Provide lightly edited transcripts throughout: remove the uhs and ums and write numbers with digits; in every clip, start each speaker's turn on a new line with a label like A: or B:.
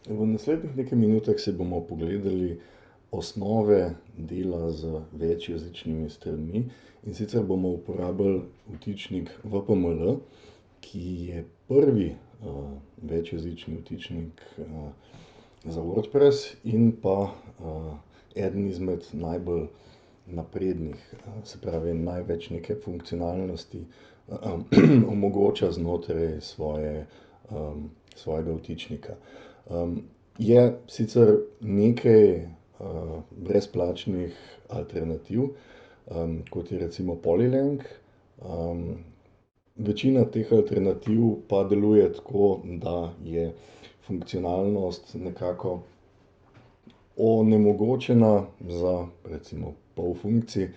A: V naslednjih nekaj minutah si bomo pogledali osnove dela z večjezičnimi stranmi, in sicer bomo uporabili vtičnik WPML, ki je prvi večjezični vtičnik za WordPress in pa eden izmed najbolj naprednih, se pravi največ neke funkcionalnosti omogoča znotraj svojega vtičnika. Je sicer nekaj brezplačnih alternativ, kot je recimo Polylang. Večina teh alternativ pa deluje tako, da je funkcionalnost nekako onemogočena za recimo pol funkcij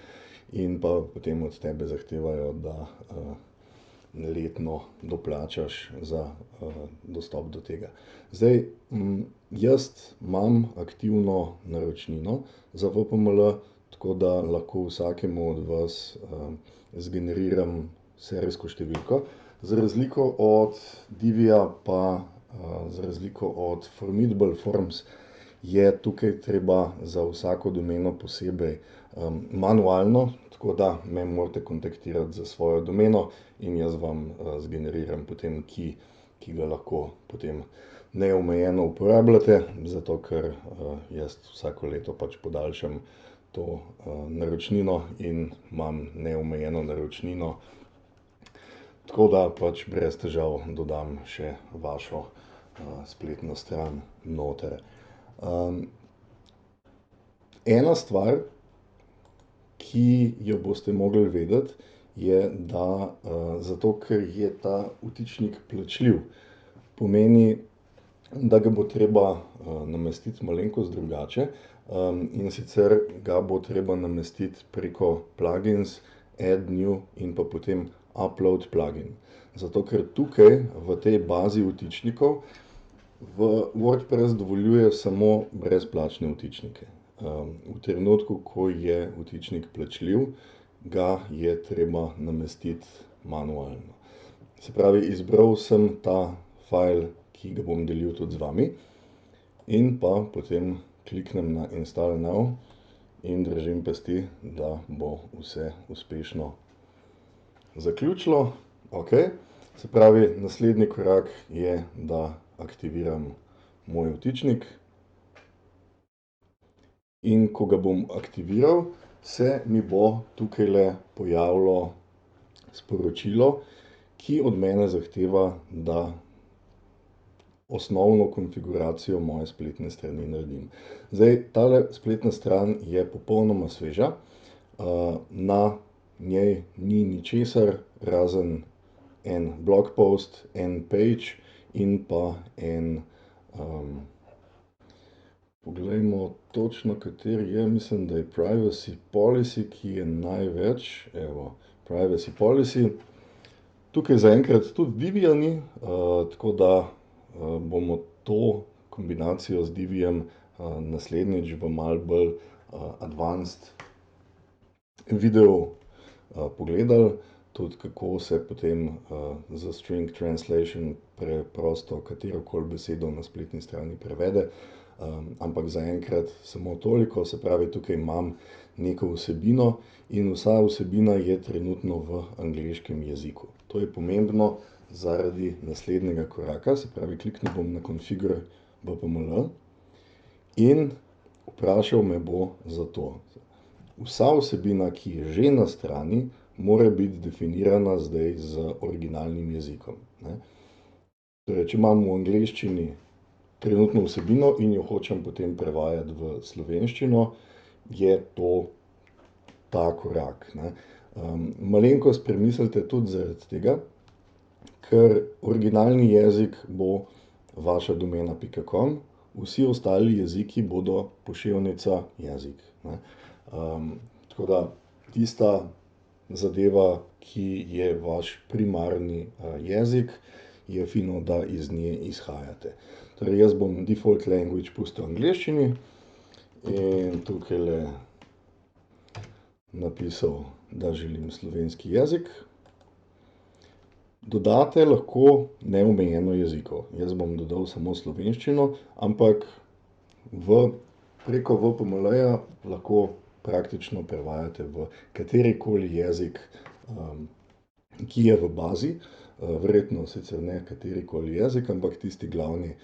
A: in pa potem od tebe zahtevajo, da letno doplačaš za dostop do tega. Zdaj, jaz imam aktivno naročnino za WPML, tako da lahko vsakemu od vas zgeneriram serijsko številko. Za razliko od Divija pa za razliko od Formidable Forms je tukaj treba za vsako domeno posebej manualno, tako da me morate kontaktirati za svojo domeno in jaz vam zgeneriram potem key, ki ga lahko potem neomejeno uporabljate, zato ker jaz vsako leto pač podaljšam to naročnino in imam neomejeno naročnino. Tako da pač brez težav dodam še vašo spletno stran noter. Ena stvar, ki jo boste mogli vedeti, je, da zato, ker je ta vtičnik plačljiv, pomeni, da ga bo treba namestiti malenkost drugače, in sicer ga bo treba namestiti preko plugins, add new in pa potem upload plugin. Zato, ker tukaj v tej bazi vtičnikov WordPress dovoljuje samo brezplačne vtičnike. V trenutku, ko je vtičnik plačljiv, ga je treba namestiti manualno. Se pravi, izbral sem ta file, ki ga bom delil tudi z vami, in pa potem kliknem na Install now in držim pesti, da bo vse uspešno zaključilo. Okej. Se pravi, naslednji korak je, da aktiviram moj vtičnik. In ko ga bom aktiviral, se mi bo tukajle pojavilo sporočilo, ki od mene zahteva, da osnovno konfiguracijo moje spletne strani naredim. Zdaj, tale spletna stran je popolnoma sveža. Na njej ni ničesar, razen en blog post, en page in pa en, poglejmo točno, kateri je, mislim, da je privacy policy, ki je največ. Evo, privacy policy. Tukaj zaenkrat tudi Divija ni, tako da bomo to kombinacijo z Divijem naslednjič v malo bolj advanced videu pogledali. Tudi kako se potem za string translation preprosto katerokoli besedo na spletni strani prevede. Ampak zaenkrat samo toliko, se pravi, tukaj imam neko vsebino in vsa vsebina je trenutno v angleškem jeziku. To je pomembno zaradi naslednjega koraka, se pravi, kliknil bom na Configure WPML in vprašal me bo za to. Vsa vsebina, ki je že na strani, mora biti definirana zdaj z originalnim jezikom, ne. Torej, če imam v angleščini trenutno vsebino in jo hočem potem prevajati v slovenščino, je to ta korak, ne. Malenkost premislite tudi zaradi tega, ker originalni jezik bo vaša domena.com, vsi ostali jeziki bodo poševnica jezik, ne. Tako da tista zadeva, ki je vaš primarni jezik, je fino, da iz nje izhajate. Torej, jaz bom default language pustil v angleščini in tukajle napisal, da želim slovenski jezik. Dodate lahko neomejeno jezikov. Jaz bom dodal samo slovenščino, ampak preko VPML-ja lahko praktično prevajate v katerikoli jezik, ki je v bazi. Verjetno sicer ne katerikoli jezik, ampak tisti glavni,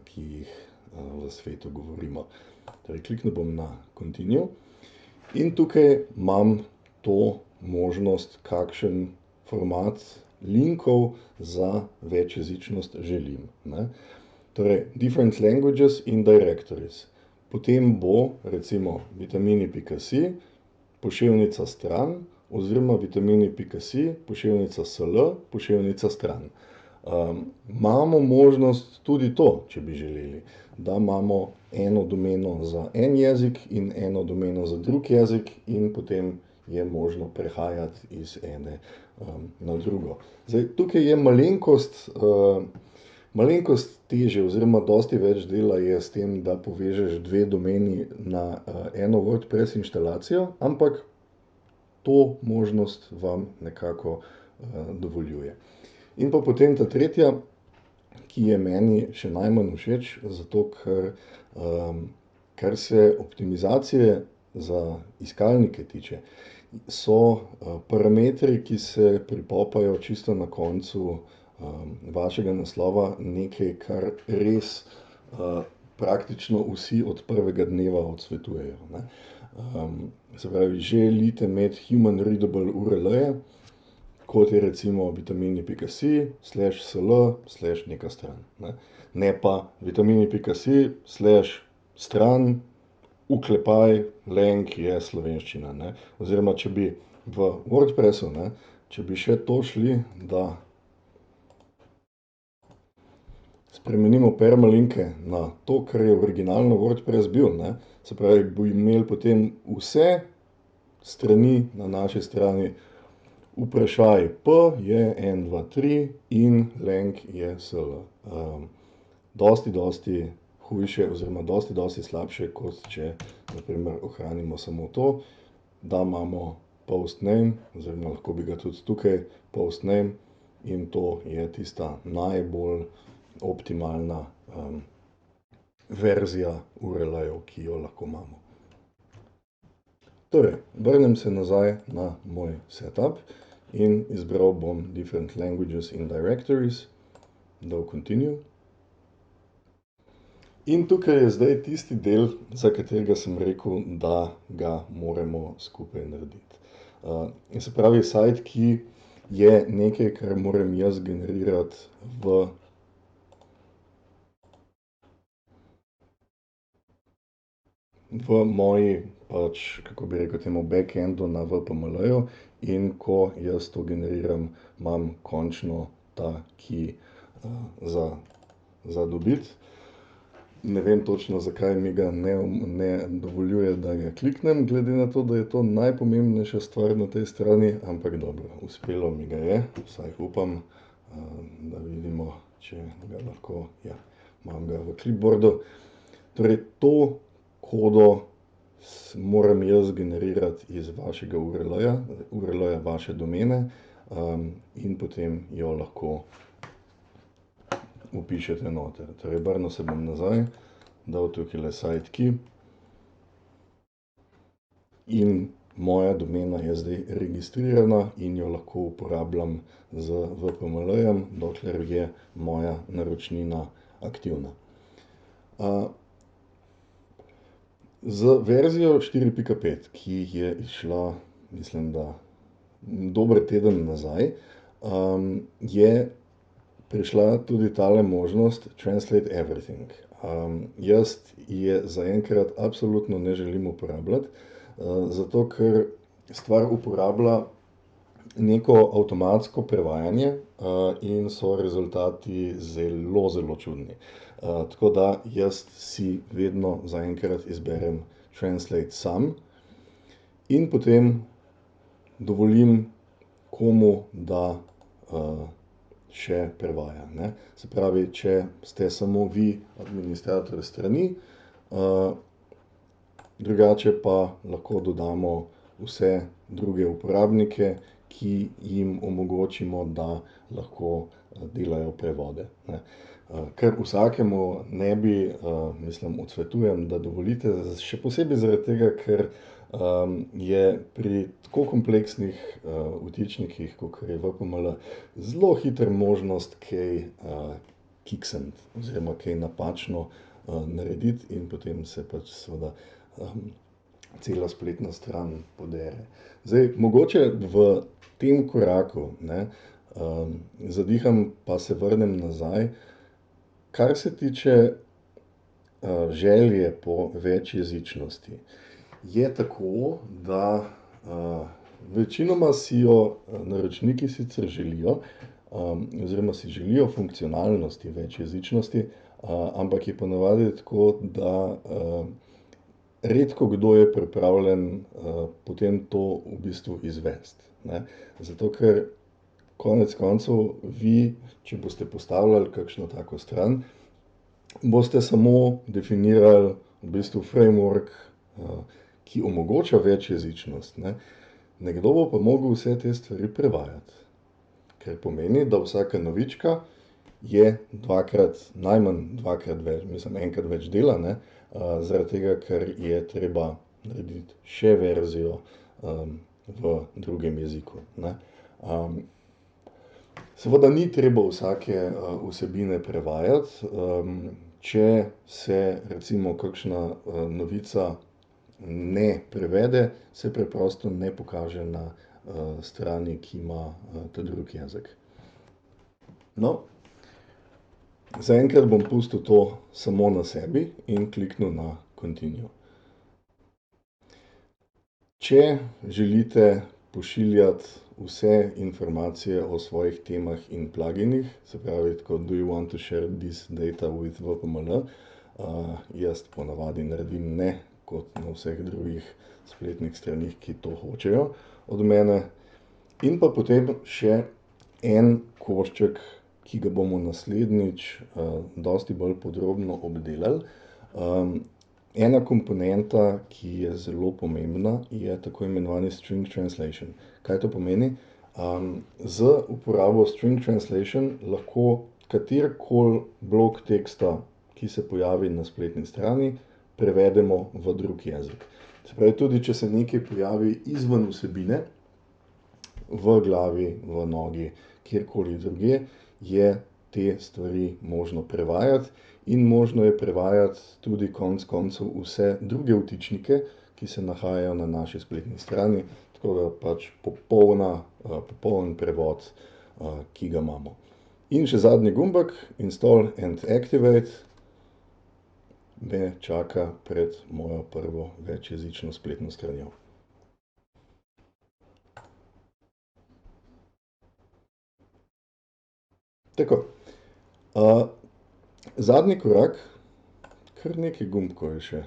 A: ki jih v svetu govorimo. Torej, kliknil bom na Continue in tukaj imam to možnost, kakšen format linkov za večjezičnost želim, ne. Torej, different languages in directories. Potem bo recimo vitamini.si, poševnica stran oziroma vitamini.si, poševnica sl, poševnica stran. Imamo možnost tudi to, če bi želeli, da imamo eno domeno za en jezik in eno domeno za drug jezik in potem je možno prehajati iz ene, na drugo. Zdaj, tukaj je malenkost težje oziroma dosti več dela je s tem, da povežeš dve domeni na, eno WordPress inštalacijo, ampak to možnost vam nekako, dovoljuje. In pa potem ta tretja, ki je meni še najmanj všeč, zato ker, kar se optimizacije za iskalnike tiče, so, parametri, ki se pripopajo čisto na koncu, vašega naslova, nekaj, kar res, praktično vsi od prvega dneva odsvetujejo, ne. Se pravi, želite imeti human readable URL-je, kot je recimo vitamini.si sl slash neka stran, ne. Ne pa vitamini.si slash stran oklepaj lenk je slovenščina, ne. Oziroma, če bi v WordPressu, ne, če bi še to šli, da spremenimo permalinke na to, kar je originalno WordPress bil, ne, se pravi, bi imeli potem vse strani na naši strani vprašaj p je en, dva, tri in lenk je sl. Dosti hujše oziroma dosti slabše, kot če na primer ohranimo samo to, da imamo post name oziroma lahko bi ga tudi tukaj post name in to je tista najbolj optimalna, verzija URL-jev, ki jo lahko imamo. Torej, vrnem se nazaj na moj setup in izbral bom different languages in directories, dal continue. In tukaj je zdaj tisti del, za katerega sem rekel, da ga moramo skupaj narediti. In se pravi, sitekey je nekaj, kar moram jaz generirati v moji pač, kako bi rekel temu, backendu na VPML-ju, in ko jaz to generiram, imam končno ta key, za dobiti. Ne vem točno, zakaj mi ga ne dovoljuje, da ga kliknem, glede na to, da je to najpomembnejša stvar na tej strani, ampak dobro, uspelo mi ga je, vsaj upam. Da vidimo, če ga lahko, ja, imam ga v clipboardu. Torej, to kodo moram jaz generirati iz vašega URL-ja, URL-ja vaše domene, in potem jo lahko vpišete noter. Torej, obrnil se bom nazaj, dal tukajle sitekey in moja domena je zdaj registrirana in jo lahko uporabljam z VPML-jem, dokler je moja naročnina aktivna. Z verzijo 4.5, ki je izšla, mislim, da dober teden nazaj, je prišla tudi tale možnost translate everything. Jaz je zaenkrat absolutno ne želim uporabljati, zato ker stvar uporablja neko avtomatsko prevajanje, in so rezultati zelo čudni. Tako da jaz si vedno zaenkrat izberem translate sam in potem dovolim komu, da, še prevaja, ne. Se pravi, če ste samo vi administrator strani, drugače pa lahko dodamo vse druge uporabnike, ki jim omogočimo, da lahko delajo prevode, ne. Kar vsakemu ne bi, mislim, odsvetujem, da dovolite, še posebej zaradi tega, ker je pri tako kompleksnih vtičnikih, kakor je VPML, zelo hitro možnost kaj kiksniti oziroma kaj napačno narediti in potem se pač seveda cela spletna stran podere. Zdaj, mogoče v tem koraku, ne, zadiham pa se vrnem nazaj. Kar se tiče želje po večjezičnosti, je tako, da večinoma si jo naročniki sicer želijo, oziroma si želijo funkcionalnosti večjezičnosti, ampak je ponavadi tako, da redkokdo je pripravljen potem to v bistvu izvesti, ne. Zato ker konec koncev vi, če boste postavljali kakšno tako stran, boste samo definirali v bistvu framework, ki omogoča večjezičnost, ne. Nekdo bo pa mogel vse te stvari prevajati, kar pomeni, da vsaka novička je najmanj dvakrat več, mislim enkrat več dela, ne, zaradi tega, ker je treba narediti še verzijo v drugem jeziku, ne. Seveda ni treba vsake vsebine prevajati, če se recimo kakšna novica ne prevede, se preprosto ne pokaže na strani, ki ima ta drugi jezik. No, zaenkrat bom pustil to samo na sebi in kliknil na continue. Če želite pošiljati vse informacije o svojih temah in pluginih, se pravi tako, do you want to share this data with VPML, jaz ponavadi naredim ne, kot na vseh drugih spletnih straneh, ki to hočejo od mene. In pa potem še en košček, ki ga bomo naslednjič dosti bolj podrobno obdelali. Ena komponenta, ki je zelo pomembna, je tako imenovani string translation. Kaj to pomeni? Z uporabo string translation lahko katerikoli blok teksta, ki se pojavi na spletni strani, prevedemo v drug jezik. Se pravi, tudi če se nekaj pojavi izven vsebine, v glavi, v nogi, kjerkoli drugje, je te stvari možno prevajati in možno je prevajati tudi konec koncev vse druge vtičnike, ki se nahajajo na naši spletni strani, tako da pač popoln prevod, ki ga imamo. In še zadnji gumbek, install and activate, me čaka pred mojo prvo večjezično spletno stranjo. Tako. Zadnji korak, kar nekaj gumbkov je še,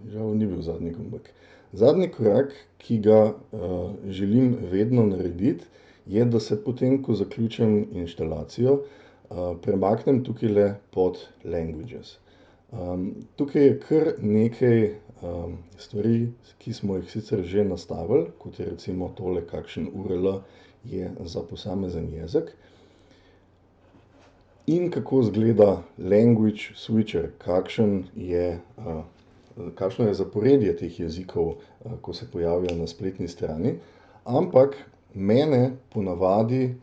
A: žal ni bil zadnji gumbek. Zadnji korak, ki ga želim vedno narediti, je, da se potem, ko zaključim inštalacijo, premaknem tukajle pod languages. Tukaj je kar nekaj stvari, ki smo jih sicer že nastavili, kot je recimo tole, kakšen URL je za posamezen jezik. In kako izgleda language switcher, kakšno je zaporedje teh jezikov, ko se pojavijo na spletni strani. Ampak mene ponavadi,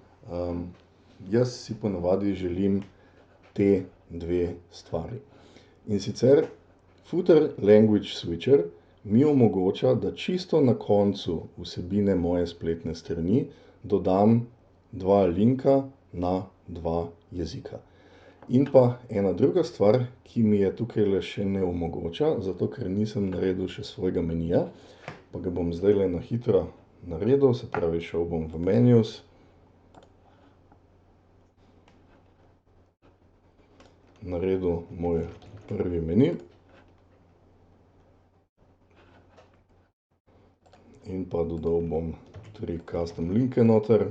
A: jaz si ponavadi želim te dve stvari. In sicer footer language switcher mi omogoča, da čisto na koncu vsebine moje spletne strani dodam dva linka na dva jezika. In pa ena druga stvar, ki mi je tukajle še ne omogoča, zato ker nisem naredil še svojega menija, pa ga bom zdajle na hitro naredil, se pravi, šel bom v menus. Naredil moj prvi meni. In pa dodal bom 3 custom linke noter.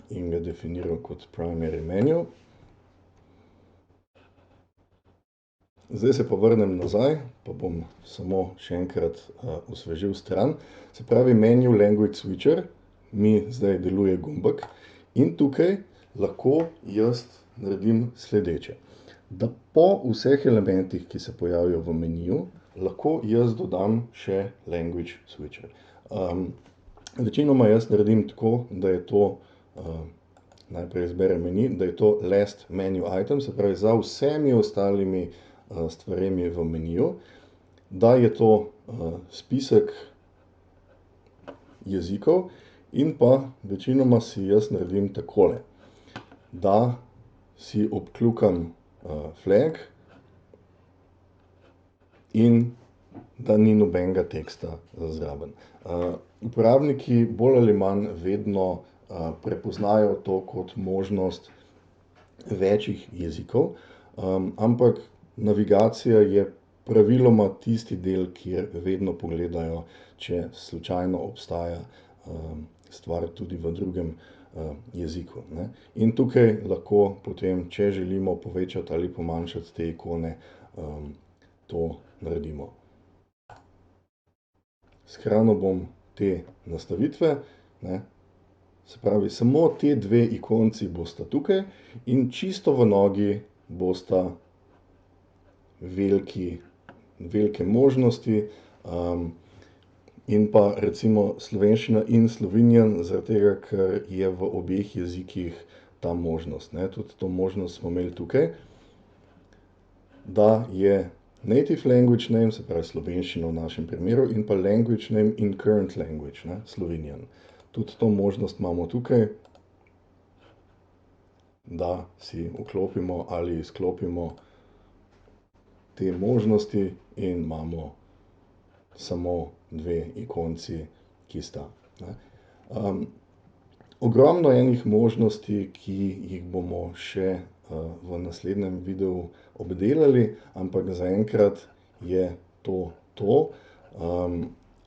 A: In ga definiral kot primary menu. Zdaj se pa vrnem nazaj, pa bom samo še enkrat osvežil stran. Se pravi, Menu Language Switcher mi zdaj deluje gumbek in tukaj lahko jaz naredim sledeče. Da po vseh elementih, ki se pojavijo v meniju, lahko jaz dodam še Language Switcher. Večinoma jaz naredim tako, da je to, najprej izberem meni, da je to last menu item, se pravi za vsemi ostalimi stvarmi v meniju, da je to spisek jezikov in pa večinoma si jaz naredim takole, da si obkljukam flag in da ni nobenega teksta zraven. Uporabniki bolj ali manj vedno prepoznajo to kot možnost večih jezikov, ampak navigacija je praviloma tisti del, kjer vedno pogledajo, če slučajno obstaja stvar tudi v drugem jeziku, ne. In tukaj lahko potem, če želimo povečati ali pomanjšati te ikone, to naredimo. Shranil bom te nastavitve, ne. Se pravi, samo te dve ikonci bosta tukaj in čisto v nogi bosta velike možnosti, in pa recimo slovenščina in Slovenian, zaradi tega, ker je v obeh jezikih ta možnost, ne. Tudi to možnost smo imeli tukaj, da je native language name, se pravi slovenščina v našem primeru, in pa language name in current language, ne, Slovenian. Tudi to možnost imamo tukaj, da si vklopimo ali izklopimo te možnosti in imamo samo dve ikonci, ki sta, ne. Ogromno enih možnosti, ki jih bomo še v naslednjem videu obdelali, ampak zaenkrat je to to.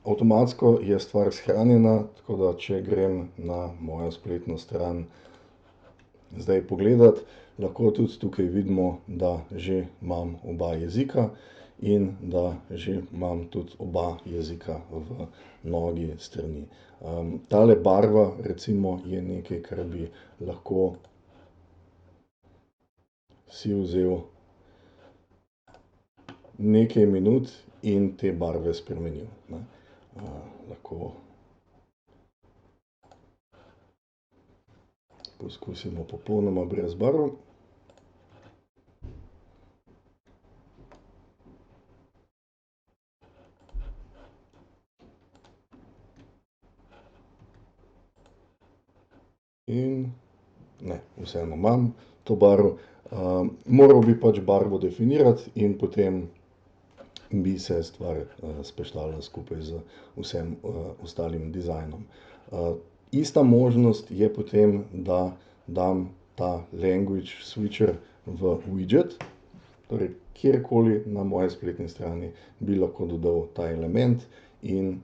A: Avtomatsko je stvar shranjena, tako da če grem na mojo spletno stran zdaj pogledat, lahko tudi tukaj vidimo, da že imam oba jezika in da že imam tudi oba jezika v nogi strani. Tale barva recimo je nekaj, kar bi lahko si vzel nekaj minut in te barve spremenil, ne. Lahko poskusimo popolnoma brez barv. In ne, vseeno imam to barvo. Moral bi pač barvo definirati in potem bi se stvar speštalila skupaj z vsem ostalim dizajnom. Ista možnost je potem, da dam ta language switcher v widget, torej kjerkoli na moji spletni strani bi lahko dodal ta element in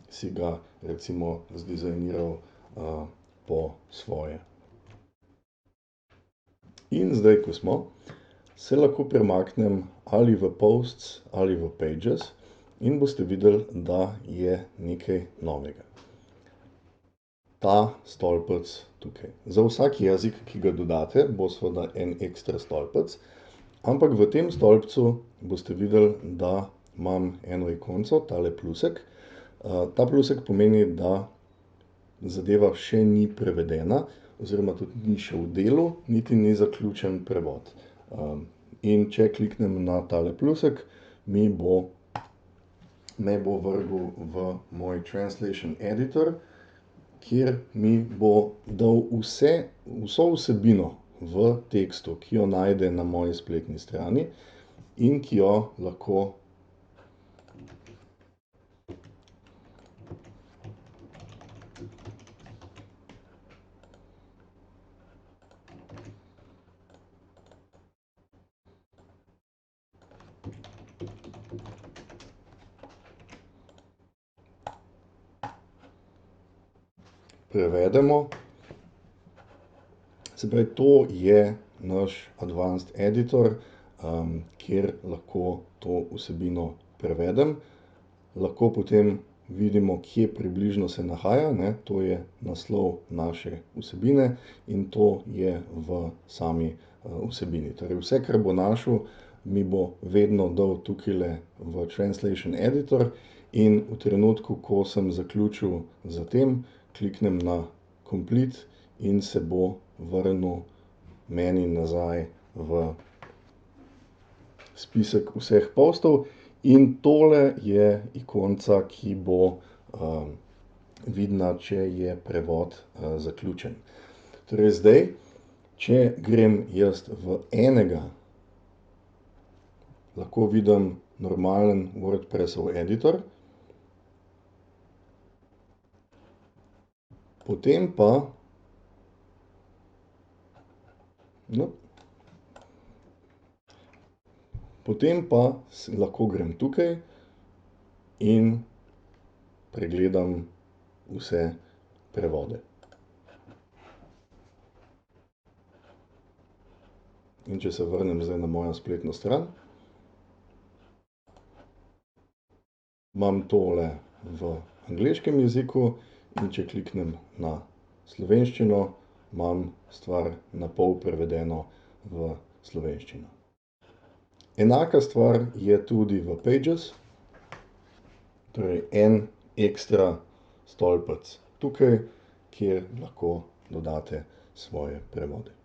A: si ga recimo zdizajniral po svoje. In zdaj, ko smo, se lahko premaknem ali v posts ali v pages in boste videli, da je nekaj novega. Ta stolpec tukaj. Za vsak jezik, ki ga dodate, bo seveda en ekstra stolpec, ampak v tem stolpcu boste videli, da imam eno ikonco, tale plusek. Ta plusek pomeni, da zadeva še ni prevedena oziroma tudi ni še v delu, niti ni zaključen prevod. In če kliknem na tale plusek, me bo vrgel v moj translation editor, kjer mi bo dal vso vsebino v tekstu, ki jo najde na moji spletni strani in ki jo lahko prevedemo. Se pravi, to je naš advanced editor, kjer lahko to vsebino prevedem. Lahko potem vidimo, kje približno se nahaja, ne, to je naslov naše vsebine in to je v sami vsebini. Torej vse, kar bo našel, mi bo vedno dal tukajle v Translation Editor in v trenutku, ko sem zaključil z tem, kliknem na Complete in se bo vrnil meni nazaj v spisek vseh postov. In tole je ikonca, ki bo vidna, če je prevod zaključen. Torej zdaj, če grem jaz v enega, lahko vidim normalen WordPressov editor. Potem pa lahko grem tukaj in pregledam vse prevode. In če se vrnem zdaj na mojo spletno stran, imam tole v angleškem jeziku in če kliknem na slovenščino, imam stvar na pol prevedeno v slovenščino. Enaka stvar je tudi v Pages, torej en ekstra stolpec tukaj, kjer lahko dodate svoje prevode.